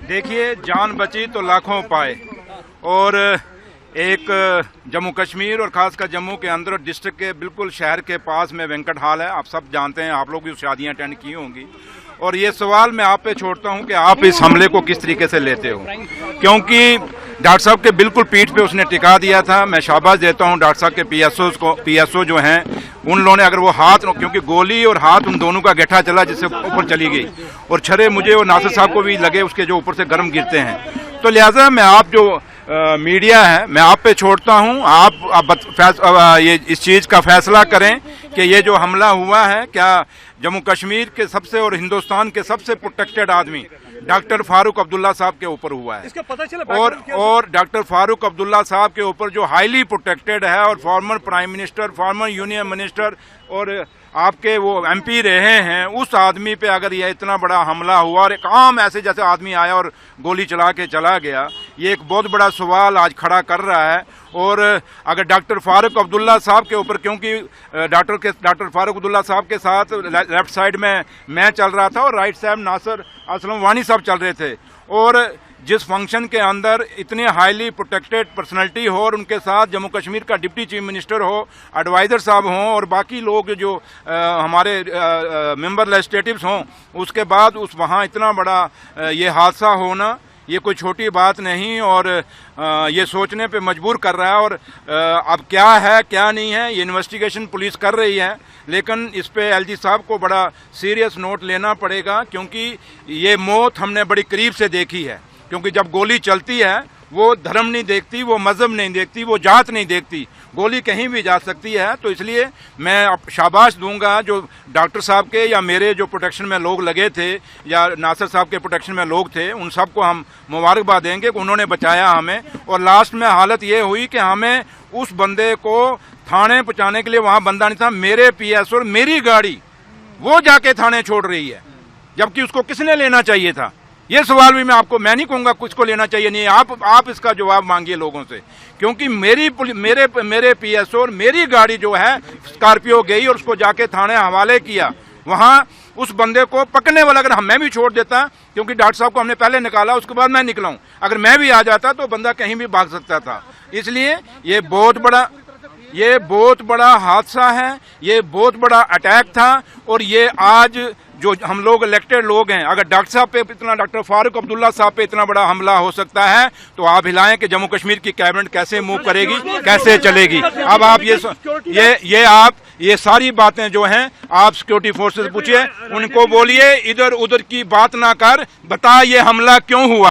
देखिए, जान बची तो लाखों पाए। और एक जम्मू कश्मीर और खासकर जम्मू के अंदर डिस्ट्रिक्ट के बिल्कुल शहर के पास में वेंकट हॉल है। आप सब जानते हैं, आप लोग भी शादियां अटेंड की होंगी। और ये सवाल मैं आप पे छोड़ता हूं कि आप इस हमले को किस तरीके से लेते हो, क्योंकि डॉक्टर साहब के बिल्कुल पीठ पे उसने टिका दिया था। मैं शाबाश देता हूं डॉक्टर साहब के पीएसओ जो हैं, उन लोगों ने अगर वो हाथ, क्योंकि गोली और हाथ उन दोनों का गठा चला जिससे ऊपर चली गई, और छरे मुझे और नासिर साहब को भी लगे उसके जो ऊपर से गर्म गिरते हैं। तो लिहाजा मैं आप जो मीडिया है, मैं आप पे छोड़ता हूं, आप ये इस चीज का फैसला करें कि ये जो हमला हुआ है, क्या जम्मू कश्मीर के सबसे और हिंदुस्तान के सबसे प्रोटेक्टेड आदमी डॉक्टर फारूक अब्दुल्ला साहब के ऊपर हुआ है। इसका पता चला और डॉक्टर फारूक अब्दुल्ला साहब के ऊपर जो हाईली प्रोटेक्टेड है, और former prime minister, former union minister और आपके वो एमपी रहे हैं, उस आदमी पे अगर ये इतना बड़ा हमला हुआ और एक आम ऐसे जैसे आदमी आया और गोली चला के चला गया, ये एक बहुत बड़ा सवाल आज खड़ा कर रहा है। और अगर डॉक्टर फारूक अब्दुल्ला साहब के ऊपर, क्योंकि डॉक्टर फारूक अब्दुल्ला साहब के साथ लेफ्ट साइड में मैं चल रहा था और राइट साइड नासिर असलम वानी साहब चल रहे थे, और जिस फंक्शन के अंदर इतने हाईली प्रोटेक्टेड पर्सनैलिटी हो और उनके साथ जम्मू कश्मीर का डिप्टी चीफ मिनिस्टर हो, एडवाइजर साहब हों और बाकी लोग जो हमारे मेंबर लेजिस्लेटिव्स हों, उसके बाद वहाँ इतना बड़ा ये हादसा होना, ये कोई छोटी बात नहीं। और ये सोचने पे मजबूर कर रहा है। और अब क्या है क्या नहीं है, ये इन्वेस्टिगेशन पुलिस कर रही है, लेकिन इस पे एलजी साहब को बड़ा सीरियस नोट लेना पड़ेगा, क्योंकि ये मौत हमने बड़ी करीब से देखी है। क्योंकि जब गोली चलती है, वो धर्म नहीं देखती, वो मजहब नहीं देखती, वो जात नहीं देखती, गोली कहीं भी जा सकती है। तो इसलिए मैं शाबाश दूंगा जो डॉक्टर साहब के या मेरे जो प्रोटेक्शन में लोग लगे थे या नासिर साहब के प्रोटेक्शन में लोग थे, उन सबको हम मुबारकबाद देंगे कि उन्होंने बचाया हमें। और लास्ट में हालत ये हुई कि हमें उस बंदे को थाने पहुंचाने के लिए वहां बंदा नहीं था, मेरे पीएस और मेरी गाड़ी वो जाके थाने छोड़ रही है, जबकि उसको किसने लेना चाहिए था। ये सवाल भी मैं नहीं कहूंगा किसको लेना चाहिए, नहीं, आप इसका जवाब मांगिए लोगों से, क्योंकि मेरे पीएसओ और मेरी गाड़ी जो है स्कॉर्पियो गई और उसको जाके थाने हवाले किया। वहां उस बंदे को पकड़ने वाला अगर मैं भी छोड़ देता, क्योंकि डॉक्टर साहब को हमने पहले निकाला, उसके बाद मैं निकला हूं, अगर मैं भी आ जाता तो बंदा कहीं भी भाग सकता था। इसलिए ये बहुत बड़ा हादसा है, ये बहुत बड़ा अटैक था। और ये आज जो हम लोग इलेक्टेड लोग हैं, अगर डॉक्टर साहब पे इतना, डॉक्टर फारूक अब्दुल्ला साहब पे इतना बड़ा हमला हो सकता है, तो आप हिलाएं कि जम्मू कश्मीर की कैबिनेट कैसे मूव करेगी, कैसे चलेगी। अब आप ये सारी बातें जो हैं आप सिक्योरिटी फोर्सेस पूछिए, उनको बोलिए इधर उधर की बात ना कर, बता ये हमला क्यों हुआ।